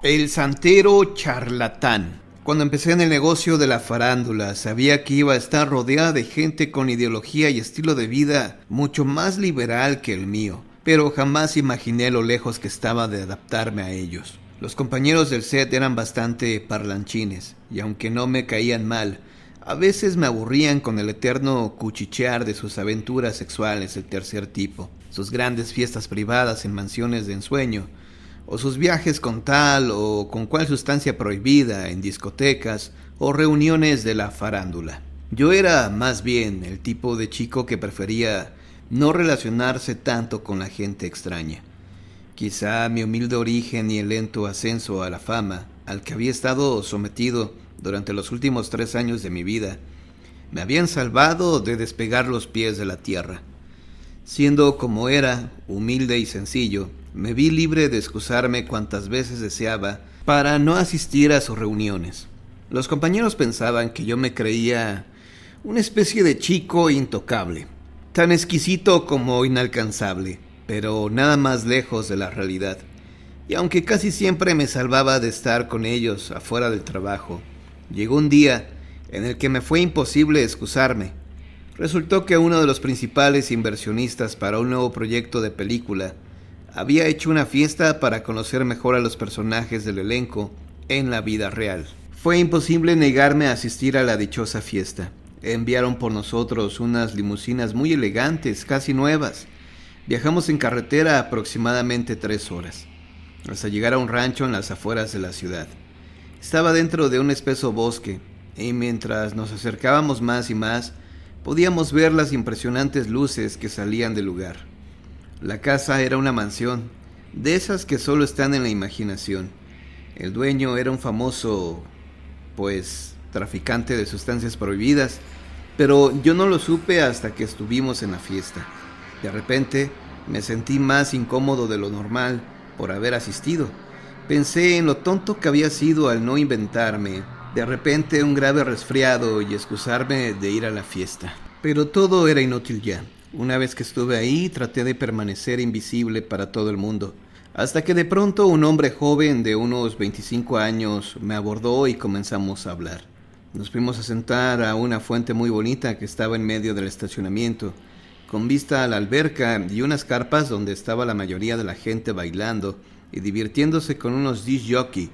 El santero charlatán. Cuando empecé en el negocio de la farándula, sabía que iba a estar rodeada de gente con ideología y estilo de vida mucho más liberal que el mío, pero jamás imaginé lo lejos que estaba de adaptarme a ellos. Los compañeros del set eran bastante parlanchines, y aunque no me caían mal, a veces me aburrían con el eterno cuchichear de sus aventuras sexuales del tercer tipo, sus grandes fiestas privadas en mansiones de ensueño, o sus viajes con tal o con cual sustancia prohibida en discotecas o reuniones de la farándula. Yo era más bien el tipo de chico que prefería no relacionarse tanto con la gente extraña. Quizá mi humilde origen y el lento ascenso a la fama, al que había estado sometido durante los últimos 3 años de mi vida, me habían salvado de despegar los pies de la tierra. Siendo como era, humilde y sencillo, me vi libre de excusarme cuantas veces deseaba para no asistir a sus reuniones. Los compañeros pensaban que yo me creía una especie de chico intocable, tan exquisito como inalcanzable, pero nada más lejos de la realidad. Y aunque casi siempre me salvaba de estar con ellos afuera del trabajo, llegó un día en el que me fue imposible excusarme. Resultó que uno de los principales inversionistas para un nuevo proyecto de película había hecho una fiesta para conocer mejor a los personajes del elenco en la vida real. Fue imposible negarme a asistir a la dichosa fiesta. Enviaron por nosotros unas limusinas muy elegantes, casi nuevas. Viajamos en carretera aproximadamente 3 horas, hasta llegar a un rancho en las afueras de la ciudad. Estaba dentro de un espeso bosque, y mientras nos acercábamos más y más, podíamos ver las impresionantes luces que salían del lugar. La casa era una mansión, de esas que solo están en la imaginación. El dueño era un famoso, traficante de sustancias prohibidas, pero yo no lo supe hasta que estuvimos en la fiesta. De repente, me sentí más incómodo de lo normal por haber asistido. Pensé en lo tonto que había sido al no inventarme de repente un grave resfriado y excusarme de ir a la fiesta. Pero todo era inútil ya. Una vez que estuve ahí, traté de permanecer invisible para todo el mundo, hasta que de pronto un hombre joven de unos 25 años me abordó y comenzamos a hablar. Nos fuimos a sentar a una fuente muy bonita que estaba en medio del estacionamiento, con vista a la alberca y unas carpas donde estaba la mayoría de la gente bailando y divirtiéndose con unos disc jockey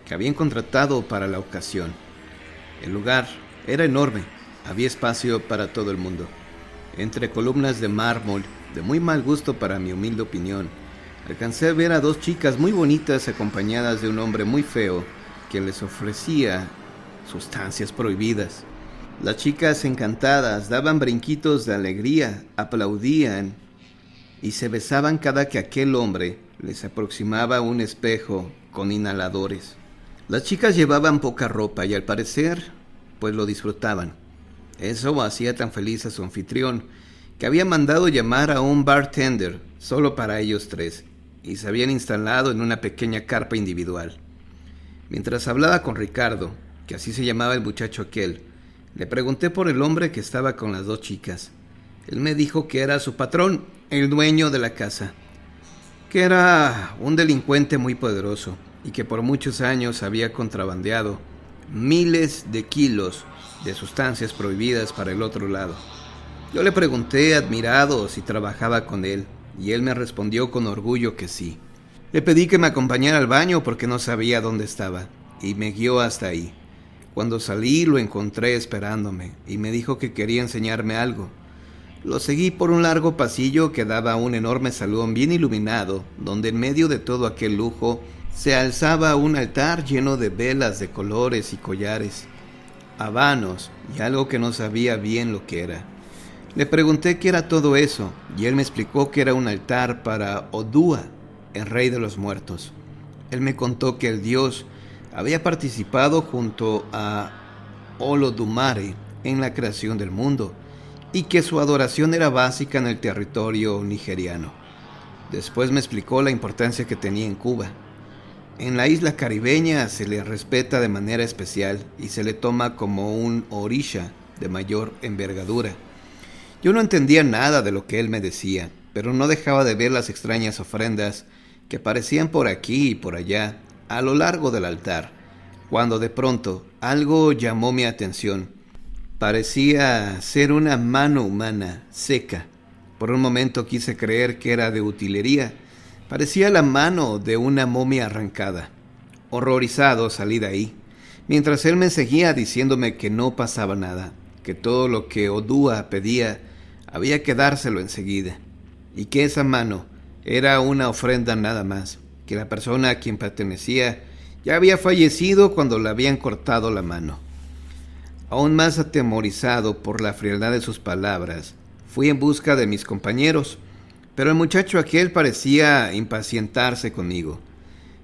que habían contratado para la ocasión. El lugar era enorme, había espacio para todo el mundo. Entre columnas de mármol, de muy mal gusto para mi humilde opinión, alcancé a ver a 2 chicas muy bonitas acompañadas de un hombre muy feo que les ofrecía sustancias prohibidas. Las chicas encantadas daban brinquitos de alegría, aplaudían y se besaban cada que aquel hombre les aproximaba un espejo con inhaladores. Las chicas llevaban poca ropa y al parecer, lo disfrutaban. Eso hacía tan feliz a su anfitrión, que había mandado llamar a un bartender solo para ellos 3, y se habían instalado en una pequeña carpa individual. Mientras hablaba con Ricardo, que así se llamaba el muchacho aquel, le pregunté por el hombre que estaba con las 2 chicas. Él me dijo que era su patrón, el dueño de la casa, que era un delincuente muy poderoso y que por muchos años había contrabandeado miles de kilos de sustancias prohibidas para el otro lado. Yo le pregunté admirado si trabajaba con él, y él me respondió con orgullo que sí. Le pedí que me acompañara al baño porque no sabía dónde estaba, y me guió hasta ahí. Cuando salí lo encontré esperándome, y me dijo que quería enseñarme algo. Lo seguí por un largo pasillo que daba a un enorme salón bien iluminado, donde en medio de todo aquel lujo se alzaba un altar lleno de velas de colores y collares, habanos y algo que no sabía bien lo que era. Le pregunté qué era todo eso y él me explicó que era un altar para Odua, el rey de los muertos. Él me contó que el dios había participado junto a Olodumare en la creación del mundo y que su adoración era básica en el territorio nigeriano. Después me explicó la importancia que tenía en Cuba. En la isla caribeña se le respeta de manera especial y se le toma como un orisha de mayor envergadura. Yo no entendía nada de lo que él me decía, pero no dejaba de ver las extrañas ofrendas que aparecían por aquí y por allá a lo largo del altar, cuando de pronto algo llamó mi atención. Parecía ser una mano humana, seca. Por un momento quise creer que era de utilería. Parecía la mano de una momia arrancada. Horrorizado salí de ahí, mientras él me seguía diciéndome que no pasaba nada, que todo lo que Odua pedía había que dárselo enseguida, y que esa mano era una ofrenda nada más, que la persona a quien pertenecía ya había fallecido cuando le habían cortado la mano. Aún más atemorizado por la frialdad de sus palabras, fui en busca de mis compañeros, pero el muchacho aquel parecía impacientarse conmigo.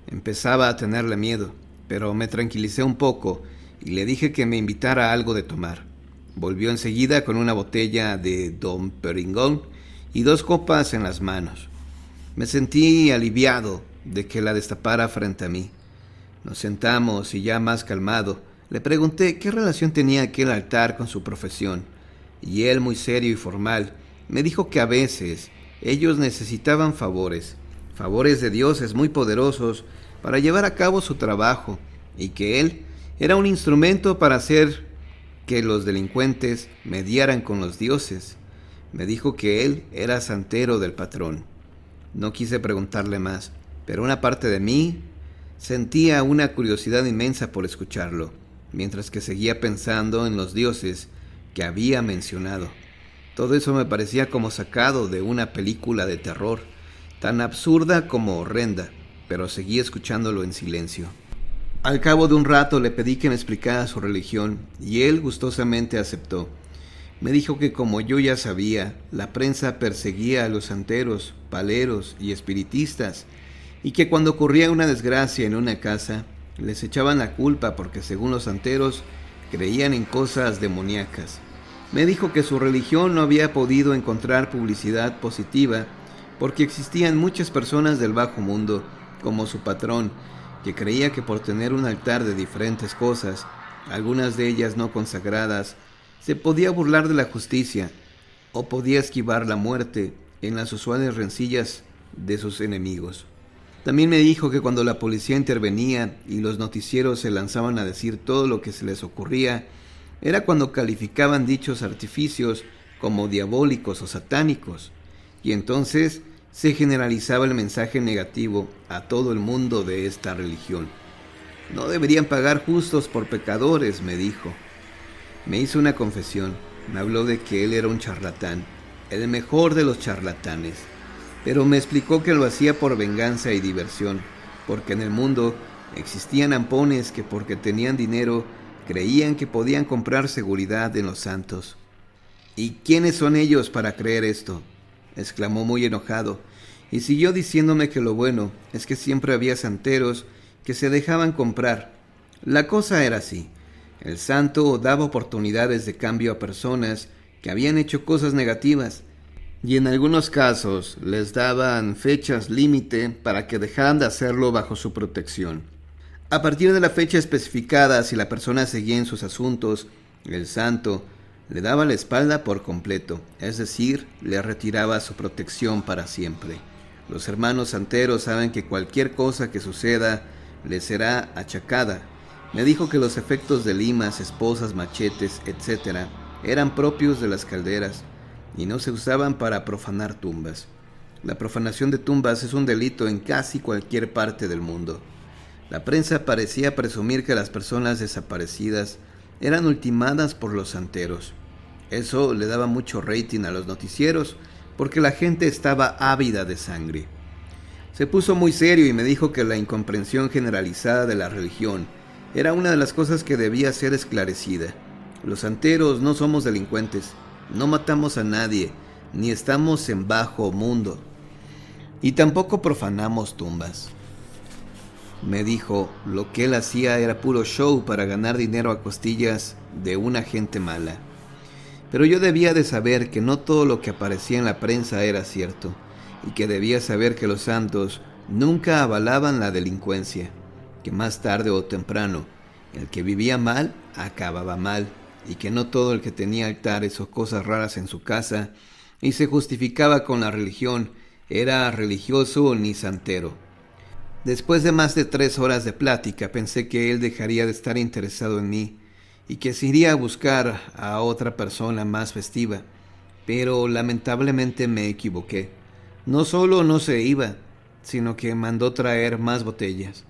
Empezaba a tenerle miedo, pero me tranquilicé un poco y le dije que me invitara a algo de tomar. Volvió enseguida con una botella de Dom Perignon y 2 copas en las manos. Me sentí aliviado de que la destapara frente a mí. Nos sentamos y ya más calmado, le pregunté qué relación tenía aquel altar con su profesión, y él, muy serio y formal, me dijo que a veces ellos necesitaban favores de dioses muy poderosos para llevar a cabo su trabajo, y que él era un instrumento para hacer que los delincuentes mediaran con los dioses. Me dijo que él era santero del patrón. No quise preguntarle más, pero una parte de mí sentía una curiosidad inmensa por escucharlo, mientras que seguía pensando en los dioses que había mencionado. Todo eso me parecía como sacado de una película de terror, tan absurda como horrenda, pero seguí escuchándolo en silencio. Al cabo de un rato le pedí que me explicara su religión, y él gustosamente aceptó. Me dijo que, como yo ya sabía, la prensa perseguía a los santeros, paleros y espiritistas, y que cuando ocurría una desgracia en una casa, les echaban la culpa porque, según los santeros, creían en cosas demoníacas. Me dijo que su religión no había podido encontrar publicidad positiva porque existían muchas personas del bajo mundo, como su patrón, que creía que por tener un altar de diferentes cosas, algunas de ellas no consagradas, se podía burlar de la justicia o podía esquivar la muerte en las usuales rencillas de sus enemigos. También me dijo que cuando la policía intervenía y los noticieros se lanzaban a decir todo lo que se les ocurría, era cuando calificaban dichos artificios como diabólicos o satánicos, y entonces se generalizaba el mensaje negativo a todo el mundo de esta religión. No deberían pagar justos por pecadores, me dijo. Me hizo una confesión, me habló de que él era un charlatán, el mejor de los charlatanes, pero me explicó que lo hacía por venganza y diversión, porque en el mundo existían ampones que porque tenían dinero creían que podían comprar seguridad en los santos. ¿Y quiénes son ellos para creer esto?, exclamó muy enojado, y siguió diciéndome que lo bueno es que siempre había santeros que se dejaban comprar. La cosa era así: el santo daba oportunidades de cambio a personas que habían hecho cosas negativas, y en algunos casos les daban fechas límite para que dejaran de hacerlo bajo su protección. A partir de la fecha especificada, si la persona seguía en sus asuntos, el santo le daba la espalda por completo, es decir, le retiraba su protección para siempre. Los hermanos santeros saben que cualquier cosa que suceda les será achacada. Me dijo que los efectos de limas, esposas, machetes, etc. eran propios de las calderas y no se usaban para profanar tumbas. La profanación de tumbas es un delito en casi cualquier parte del mundo. La prensa parecía presumir que las personas desaparecidas eran ultimadas por los santeros. Eso le daba mucho rating a los noticieros porque la gente estaba ávida de sangre. Se puso muy serio y me dijo que la incomprensión generalizada de la religión era una de las cosas que debía ser esclarecida. Los santeros no somos delincuentes, no matamos a nadie, ni estamos en bajo mundo, y tampoco profanamos tumbas. Me dijo, lo que él hacía era puro show para ganar dinero a costillas de una gente mala. Pero yo debía de saber que no todo lo que aparecía en la prensa era cierto, y que debía saber que los santos nunca avalaban la delincuencia, que más tarde o temprano el que vivía mal acababa mal, y que no todo el que tenía altares o cosas raras en su casa y se justificaba con la religión era religioso ni santero. Después de más de 3 horas de plática, pensé que él dejaría de estar interesado en mí y que se iría a buscar a otra persona más festiva, pero lamentablemente me equivoqué. No solo no se iba, sino que mandó traer más botellas.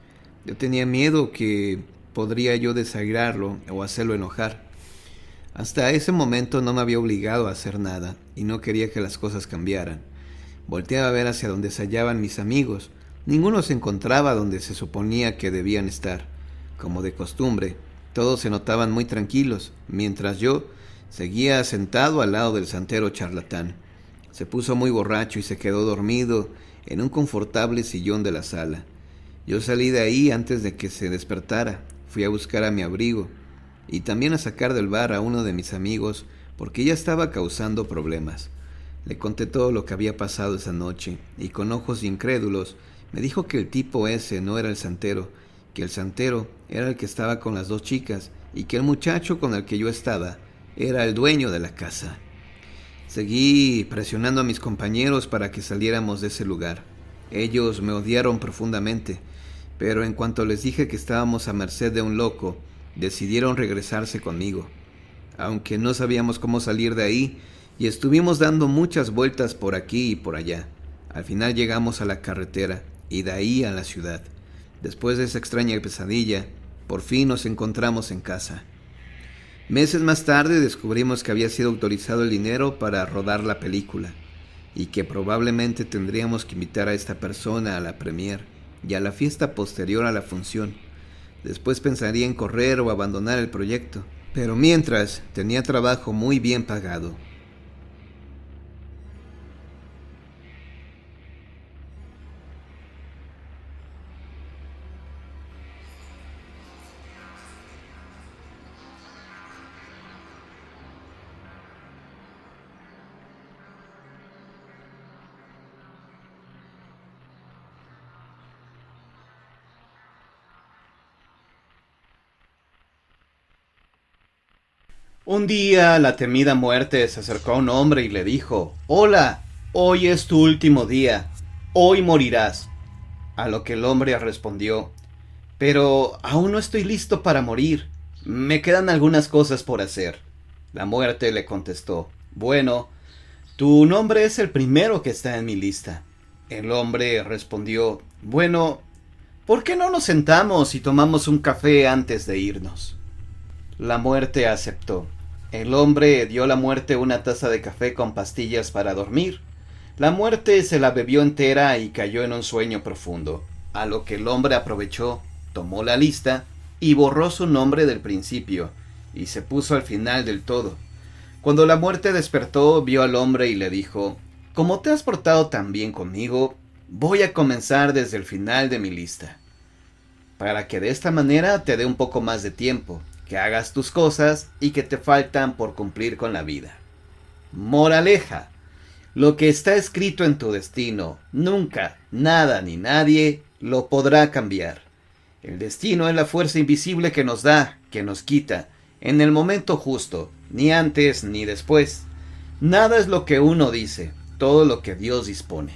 Yo tenía miedo que podría yo desagrarlo o hacerlo enojar. Hasta ese momento no me había obligado a hacer nada y no quería que las cosas cambiaran. Volteaba a ver hacia donde se hallaban mis amigos. Ninguno se encontraba donde se suponía que debían estar. Como de costumbre, todos se notaban muy tranquilos, mientras yo seguía sentado al lado del santero charlatán. Se puso muy borracho y se quedó dormido en un confortable sillón de la sala. Yo salí de ahí antes de que se despertara. Fui a buscar a mi abrigo y también a sacar del bar a uno de mis amigos porque ya estaba causando problemas. Le conté todo lo que había pasado esa noche y con ojos incrédulos me dijo que el tipo ese no era el santero, que el santero era el que estaba con las 2 chicas y que el muchacho con el que yo estaba era el dueño de la casa. Seguí presionando a mis compañeros para que saliéramos de ese lugar. Ellos me odiaron profundamente, pero en cuanto les dije que estábamos a merced de un loco, decidieron regresarse conmigo. Aunque no sabíamos cómo salir de ahí, y estuvimos dando muchas vueltas por aquí y por allá. Al final llegamos a la carretera y de ahí a la ciudad. Después de esa extraña pesadilla, por fin nos encontramos en casa. Meses más tarde descubrimos que había sido autorizado el dinero para rodar la película y que probablemente tendríamos que invitar a esta persona a la premiere y a la fiesta posterior a la función. Después pensaría en correr o abandonar el proyecto, pero mientras tenía trabajo muy bien pagado. Un día la temida muerte se acercó a un hombre y le dijo: «Hola, hoy es tu último día, hoy morirás». A lo que el hombre respondió: «Pero aún no estoy listo para morir, me quedan algunas cosas por hacer». La muerte le contestó: «Bueno, tu nombre es el primero que está en mi lista». El hombre respondió: «Bueno, ¿por qué no nos sentamos y tomamos un café antes de irnos?». La muerte aceptó. El hombre dio a la muerte una taza de café con pastillas para dormir. La muerte se la bebió entera y cayó en un sueño profundo, a lo que el hombre aprovechó, tomó la lista y borró su nombre del principio, y se puso al final del todo. Cuando la muerte despertó, vio al hombre y le dijo: «Como te has portado tan bien conmigo, voy a comenzar desde el final de mi lista, para que de esta manera te dé un poco más de tiempo, que hagas tus cosas y que te faltan por cumplir con la vida». Moraleja: lo que está escrito en tu destino, nunca, nada ni nadie lo podrá cambiar. El destino es la fuerza invisible que nos da, que nos quita, en el momento justo, ni antes ni después. Nada es lo que uno dice, todo lo que Dios dispone.